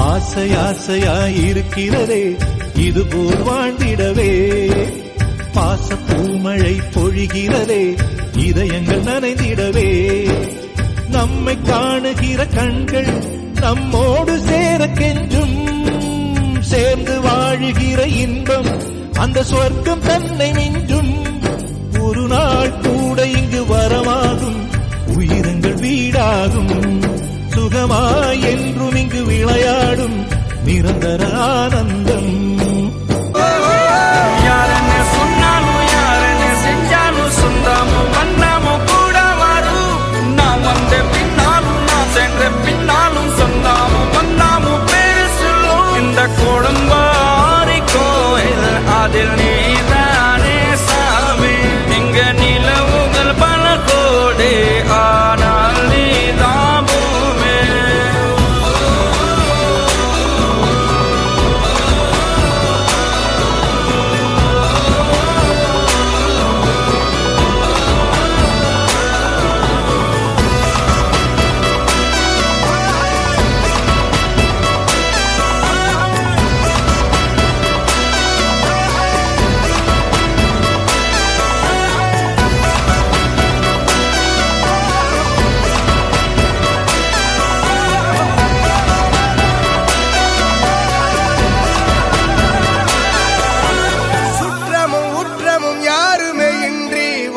ஆசை ஆசையாயிருக்கிறதே இதுபோல் வாழ்ந்திடவே, பாச பூமழை பொழிகிறதே இதயங்கள் நனைந்திடவே, நம்மை காணுகிற கண்கள் நம்மோடு சேர கெஞ்சும், சேர்ந்து வாழுகிற இன்பம் அந்த சொர்க்கம் தன்னை மிஞ்சும், ஒரு நாள் கூட இங்கு வரமாகும் உயிரங்கள் வீடாகும், சுகமாய் என்றும் இங்கு விளையாடும் நிரந்தர ஆனந்தம். யாரன்னு சொன்னாலும் யாரன்னு செஞ்சாலும் சொந்தமும் வண்ணமும் கூட வரும், நான் வந்த பின்னாலும் நான் சென்ற பின்னாலும் சொந்தமும் வண்ணமும் பேரு சொல்லும், இந்த குடும்பாரி கோயில் அதில் நீதானே சாமி, இங்க நிலவுகள் பல கோடி ஆனால் நீதான் பூமி.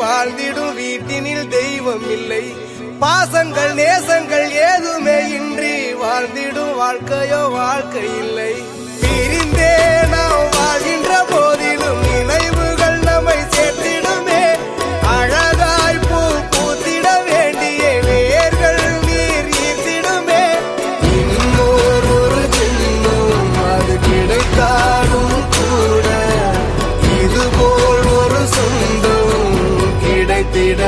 வாழ்ந்திடும் வீட்டினில் தெய்வம் இல்லை, பாசங்கள் நேசங்கள் ஏதுமே இன்றி வாழ்ந்திடும் வாழ்க்கையோ வாழ்க்கை இல்லை. பிரிந்தே நாம் வாழ்கின்ற போதிலும் நினைவுகள் நம்மை சேர்த்திடுமே, அழகாய் பூ பூத்திட வேண்டிய வேர்கள் நீர் ஈர்த்திடுமே, இன்னொரு ஜென்மம் அது கிடைத்தாலும் கூட இதுபோல் ஒரு சொந்தம் கிடைத்திட